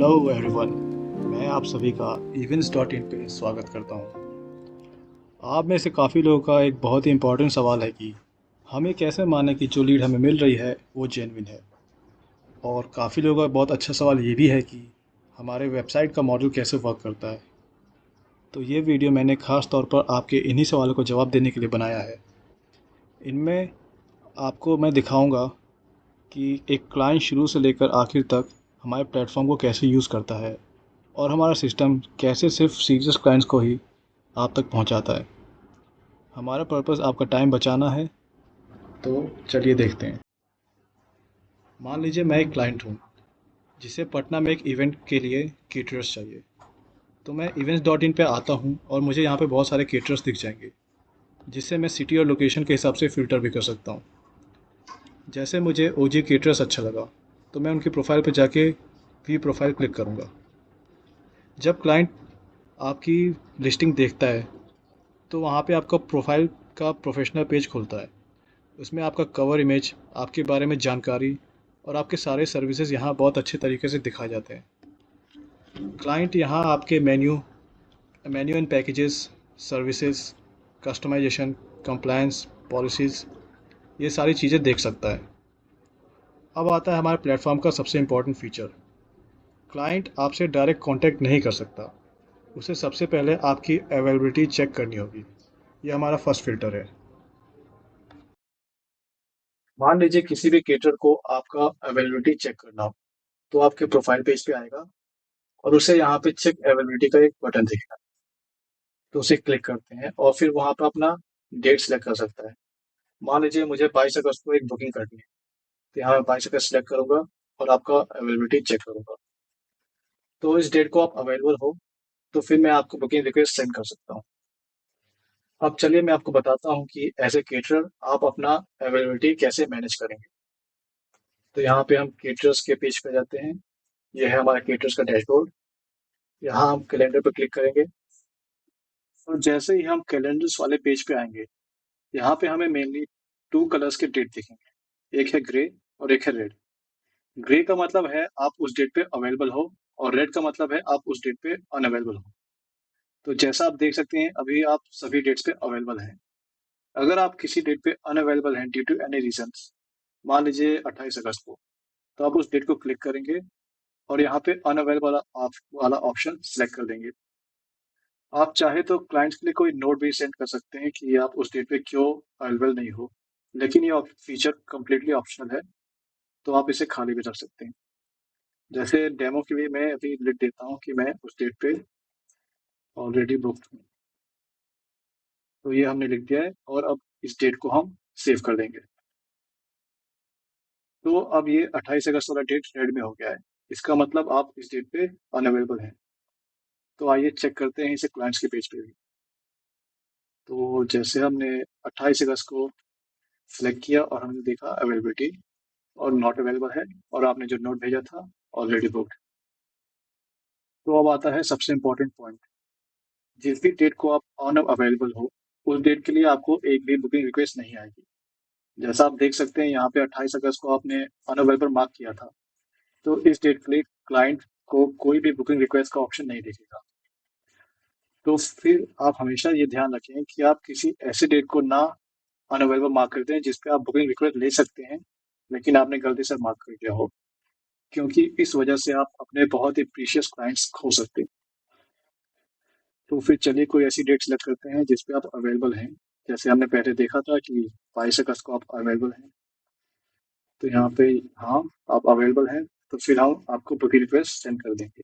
Hello everyone. मैं आप सभी का events.in पे स्वागत करता हूँ। आप में से काफ़ी लोगों का एक बहुत ही इम्पोर्टेंट सवाल है कि हमें कैसे माने कि जो लीड हमें मिल रही है वो जेन्युइन है। और काफ़ी लोगों का बहुत अच्छा सवाल ये भी है कि हमारे वेबसाइट का मॉडल कैसे वर्क करता है। तो ये वीडियो मैंने ख़ास तौर पर आपके इन्हीं सवालों को जवाब देने के लिए बनाया है। इनमें आपको मैं दिखाऊंगा कि एक क्लाइंट शुरू से लेकर आखिर तक हमारे प्लेटफॉर्म को कैसे यूज़ करता है और हमारा सिस्टम कैसे सिर्फ सीरियस क्लाइंट्स को ही आप तक पहुंचाता है। हमारा पर्पस आपका टाइम बचाना है। तो चलिए देखते हैं। मान लीजिए मैं एक क्लाइंट हूँ जिसे पटना में एक इवेंट के लिए केटरर्स चाहिए। तो मैं events.in पे आता हूँ और मुझे यहाँ पे बहुत सारे केटरर्स दिख जाएंगे, जिससे मैं सिटी और लोकेशन के हिसाब से फ़िल्टर भी कर सकता हूँ। जैसे मुझे ओजी केटरर्स अच्छा लगा तो मैं उनकी प्रोफाइल पर जाके वी प्रोफाइल क्लिक करूँगा। जब क्लाइंट आपकी लिस्टिंग देखता है तो वहाँ पे आपका प्रोफाइल का प्रोफेशनल पेज खुलता है। उसमें आपका कवर इमेज, आपके बारे में जानकारी और आपके सारे सर्विसेज यहाँ बहुत अच्छे तरीके से दिखाए जाते हैं। क्लाइंट यहाँ आपके menu menu and packages, services, customization, compliance, policies, ये सारी चीज़ें देख सकता है। अब आता है हमारे प्लेटफॉर्म का सबसे इम्पोर्टेंट फीचर। क्लाइंट आपसे डायरेक्ट कांटेक्ट नहीं कर सकता। उसे सबसे पहले आपकी अवेलेबिलिटी चेक करनी होगी। ये हमारा फर्स्ट फिल्टर है। मान लीजिए किसी भी केटर को आपका अवेलेबिलिटी चेक करना हो तो आपके प्रोफाइल पेज पे आएगा और उसे यहाँ पे चेक अवेलेबिलिटी का एक बटन दिखेगा। तो उसे क्लिक करते हैं और फिर वहाँ पर अपना डेट सेलेक्ट कर सकता है। मान लीजिए मुझे 22 अगस्त को एक बुकिंग करनी है, तो यहाँ मैं 22 अगस्त सेलेक्ट करूंगा और आपका अवेलेबिलिटी चेक करूंगा। तो इस डेट को आप अवेलेबल हो तो फिर मैं आपको बुकिंग रिक्वेस्ट सेंड कर सकता हूँ। अब चलिए मैं आपको बताता हूँ कि एज ए केटरर आप अपना अवेलेबिलिटी कैसे मैनेज करेंगे। तो यहाँ पे हम केटरर्स के पेज पे जाते हैं। यह है हमारा केटरर्स का डैशबोर्ड। यहाँ हम कैलेंडर पर क्लिक करेंगे और जैसे ही हम कैलेंडर्स वाले पेज पे आएंगे, यहाँ पे हमें मेनली टू कलर्स के डेट दिखेंगे। एक है ग्रे और एक है रेड। ग्रे का मतलब है आप उस डेट पे अवेलेबल हो और रेड का मतलब है आप उस डेट पे अनअवेलेबल हो। तो जैसा आप देख सकते हैं अभी आप सभी डेट्स पे अवेलेबल हैं। अगर आप किसी डेट पे अनअवेलेबल हैं ड्यू टू एनी रीजंस, मान लीजिए 28 अगस्त को, तो आप उस डेट को क्लिक करेंगे और यहाँ पे अनअवेलेबल वाला ऑप्शन सेलेक्ट कर देंगे। आप चाहे तो क्लाइंट्स के लिए कोई नोट भी सेंड कर सकते हैं कि आप उस डेट पे क्यों अवेलेबल नहीं हो, लेकिन ये फीचर कम्प्लीटली ऑप्शनल है, तो आप इसे खाली भी रख सकते हैं। जैसे डेमो के लिए मैं अभी लिख देता हूँ कि मैं उस डेट पे ऑलरेडी बुक्ड हूँ। तो ये हमने लिख दिया है और अब इस डेट को हम सेव कर देंगे। तो अब ये 28 अगस्त वाला डेट रेड में हो गया है। इसका मतलब आप इस डेट पे अनअवेलेबल हैं। तो आइए चेक करते हैं इसे क्लाइंट्स के पेज पे भी। तो जैसे हमने 28 अगस्त को सिलेक्ट किया और हमने देखा अवेलेबिलिटी और नॉट अवेलेबल है और आपने जो नोट भेजा था ऑलरेडी बुक्ड। तो अब आता है सबसे इम्पोर्टेंट पॉइंट। जिस भी डेट को आप अनअवेलेबल हो उस डेट के लिए आपको एक भी बुकिंग रिक्वेस्ट नहीं आएगी। जैसा आप देख सकते हैं यहाँ पे 28 अगस्त को आपने अनअवेलेबल मार्क किया था, तो इस डेट के लिए क्लाइंट को कोई भी बुकिंग रिक्वेस्ट का ऑप्शन नहीं दिखेगा। तो फिर आप हमेशा ये ध्यान रखें कि आप किसी ऐसे डेट को ना अनअवेलेबल मार्क कर दें जिस पे आप बुकिंग रिक्वेस्ट ले सकते हैं, लेकिन आपने गलती से मार्क कर दिया हो, क्योंकि इस वजह से आप अपने बहुत ही प्रीशियस क्लाइंट्स खो सकते हैं। तो फिर चलिए कोई ऐसी डेट सेलेक्ट करते हैं जिस पे आप अवेलेबल हैं। जैसे हमने पहले देखा था कि 22 अगस्त को आप अवेलेबल हैं, तो यहाँ पे हाँ आप अवेलेबल हैं, तो फिर हम आपको बुकिंग रिक्वेस्ट सेंड कर देंगे।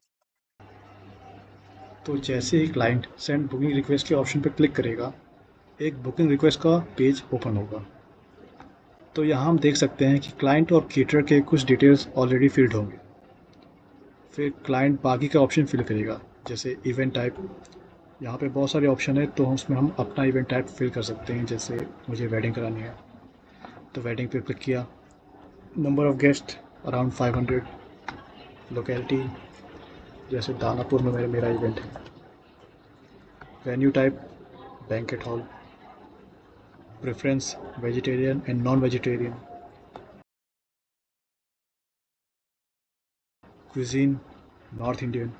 तो जैसे ही क्लाइंट सेंड बुकिंग रिक्वेस्ट के ऑप्शन पर क्लिक करेगा, एक बुकिंग रिक्वेस्ट का पेज ओपन होगा। तो यहाँ हम देख सकते हैं कि क्लाइंट और केटर के कुछ डिटेल्स ऑलरेडी फिल्ड होंगे। फिर क्लाइंट बाकी का ऑप्शन फिल करेगा, जैसे इवेंट टाइप। यहाँ पे बहुत सारे ऑप्शन है तो उसमें हम अपना इवेंट टाइप फिल कर सकते हैं। जैसे मुझे वेडिंग करानी है तो वेडिंग पे क्लिक किया। Number of guest around 500। Locality जैसे दानापुर में मेरा इवेंट है। Venue type banquet hall. Preference vegetarian and non vegetarian. Cuisine north Indian.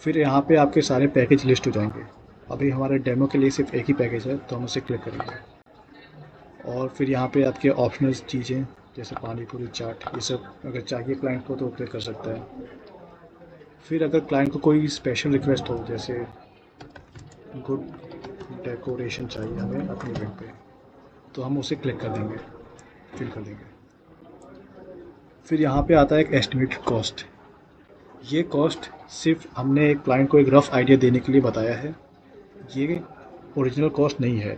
फिर यहाँ पे आपके सारे पैकेज लिस्ट हो जाएंगे। अभी हमारे डेमो के लिए सिर्फ एक ही पैकेज है तो हम उसे क्लिक करेंगे। और फिर यहाँ पे आपके ऑप्शनल चीज़ें जैसे पानी पूरी चाट ये सब अगर चाहिए क्लाइंट को तो क्लिक कर सकता है। फिर अगर क्लाइंट को कोई स्पेशल रिक्वेस्ट हो जैसे गुड डेकोरेशन चाहिए हमें अपने इवेंट पे तो हम उसे क्लिक कर देंगे, फिल कर देंगे। फिर यहाँ पे आता है एक एस्टिमेटेड कॉस्ट। ये कॉस्ट सिर्फ हमने एक क्लाइंट को एक रफ़ आइडिया देने के लिए बताया है, ये ओरिजिनल कॉस्ट नहीं है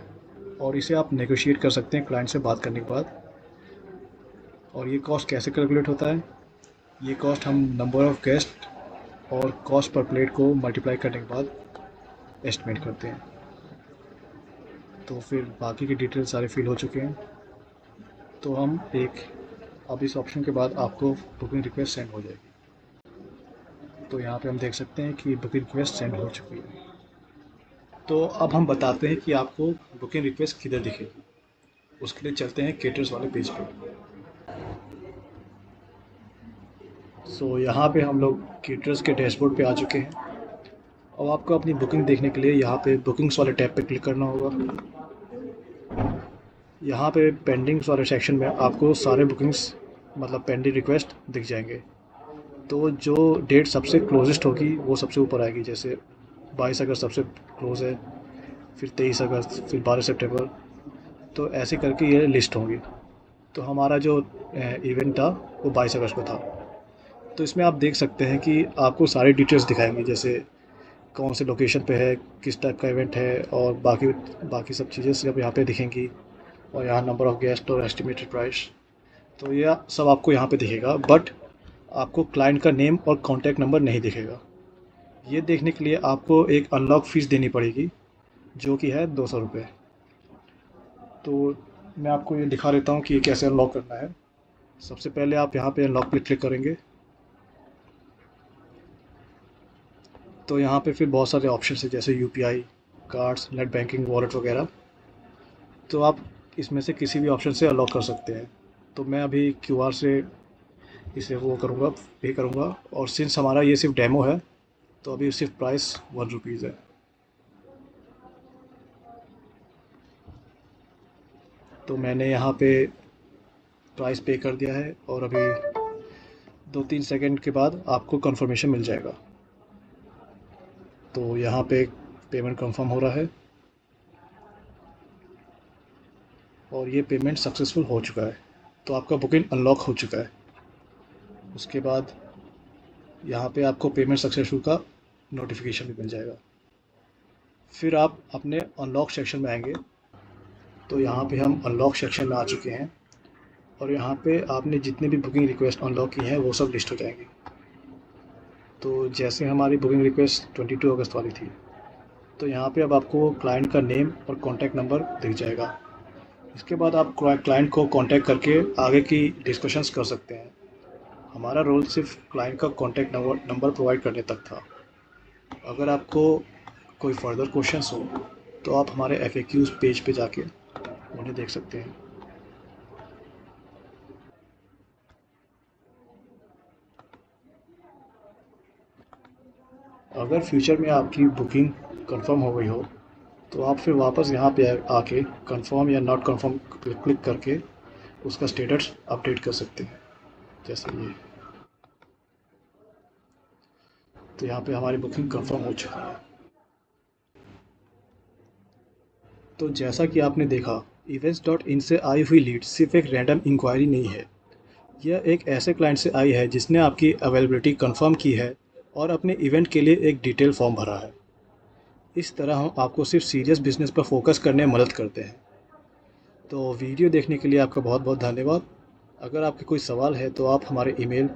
और इसे आप नेगोशिएट कर सकते हैं क्लाइंट से बात करने के बाद। और ये कॉस्ट कैसे कैलकुलेट होता है, ये कॉस्ट हम नंबर ऑफ़ गेस्ट और कॉस्ट पर प्लेट को मल्टीप्लाई करने के बाद एस्टिमेट करते हैं। तो फिर बाकी की डिटेल सारे फिल हो चुके हैं तो हम अब इस ऑप्शन के बाद आपको बुकिंग रिक्वेस्ट सेंड हो जाएगी। तो यहाँ पे हम देख सकते हैं कि बुकिंग रिक्वेस्ट सेंड हो चुकी है। तो अब हम बताते हैं कि आपको बुकिंग रिक्वेस्ट किधर दिखेगी। उसके लिए चलते हैं केटर्स वाले पेज पे। सो यहाँ पे हम लोग केटर्स के डैशबोर्ड पे आ चुके हैं। अब आपको अपनी बुकिंग देखने के लिए यहाँ पे बुकिंग्स वाले टैब पे क्लिक करना होगा। यहाँ पे पेंडिंग्स वाले सेक्शन में आपको सारे बुकिंग्स मतलब पेंडिंग रिक्वेस्ट दिख जाएंगे। तो जो डेट सबसे क्लोजेस्ट होगी वो सबसे ऊपर आएगी, जैसे 22 अगस्त सबसे क्लोज़ है, फिर 23 अगस्त, फिर 12 सितंबर। तो ऐसे करके ये लिस्ट होंगी। तो हमारा जो इवेंट था वो 22 अगस्त को था। तो इसमें आप देख सकते हैं कि आपको सारी डिटेल्स दिखाएंगे, जैसे कौन से लोकेशन पे है, किस टाइप का इवेंट है और बाकी बाकी सब चीज़ें सब यहाँ पे दिखेंगी। और यहाँ नंबर ऑफ़ गेस्ट और एस्टिमेटेड प्राइस, तो यह सब आपको यहाँ पे दिखेगा। बट आपको क्लाइंट का नेम और कॉन्टैक्ट नंबर नहीं दिखेगा। ये देखने के लिए आपको एक अनलॉक फ़ीस देनी पड़ेगी जो कि है 200 रुपये। तो मैं आपको ये दिखा देता हूँ कि ये कैसे अनलॉक करना है। सबसे पहले आप यहाँ पे अनलॉक पे क्लिक करेंगे तो यहाँ पे फिर बहुत सारे ऑप्शन है जैसे UPI, cards, net banking, wallet वगैरह। तो आप इसमें से किसी भी ऑप्शन से अनलॉक कर सकते हैं। तो मैं अभी क्यूआर से इसे वो करूँगा, पे करूँगा। और सिंस हमारा ये सिर्फ डेमो है तो अभी सिर्फ प्राइस 1 रुपीज़ है। तो मैंने यहाँ पे प्राइस पे कर दिया है और अभी 2-3 सेकंड के बाद आपको कंफर्मेशन मिल जाएगा। तो यहाँ पे पेमेंट कंफर्म हो रहा है और ये पेमेंट सक्सेसफुल हो चुका है। तो आपका बुकिंग अनलॉक हो चुका है। उसके बाद यहाँ पे आपको पेमेंट सक्सेसफुल का नोटिफिकेशन भी मिल जाएगा। फिर आप अपने अनलॉक सेक्शन में आएंगे तो यहाँ पे हम अनलॉक सेक्शन में आ चुके हैं और यहाँ पे आपने जितने भी बुकिंग रिक्वेस्ट अनलॉक की हैं वो सब लिस्ट हो जाएंगी। तो जैसे हमारी बुकिंग रिक्वेस्ट 22 अगस्त वाली थी तो यहाँ पे अब आपको क्लाइंट का नेम और कॉन्टैक्ट नंबर दिख जाएगा। इसके बाद आप क्लाइंट को कॉन्टैक्ट करके आगे की डिस्कशंस कर सकते हैं। हमारा रोल सिर्फ क्लाइंट का कॉन्टैक्ट नंबर प्रोवाइड करने तक था। अगर आपको कोई फर्दर क्वेश्चंस हो तो आप हमारे FAQs पेज पे जाके उन्हें देख सकते हैं। अगर फ्यूचर में आपकी बुकिंग कंफर्म हो गई हो तो आप फिर वापस यहाँ पे आके कंफर्म या नॉट कंफर्म क्लिक करके उसका स्टेटस अपडेट कर सकते हैं, जैसे ये। तो यहाँ पे हमारी बुकिंग कंफर्म हो चुकी है। तो जैसा कि आपने देखा, events.in से आई हुई लीड सिर्फ एक रैंडम इंक्वायरी नहीं है। यह एक ऐसे क्लाइंट से आई है जिसने आपकी अवेलेबिलिटी कंफर्म की है और अपने इवेंट के लिए एक डिटेल फॉर्म भरा है। इस तरह हम आपको सिर्फ सीरियस बिजनेस पर फोकस करने में मदद करते हैं। तो वीडियो देखने के लिए आपका बहुत बहुत धन्यवाद। अगर आपके कोई सवाल है तो आप हमारे ईमेल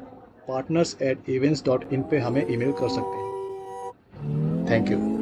partners@events.in पे हमें ईमेल कर सकते हैं। Thank you.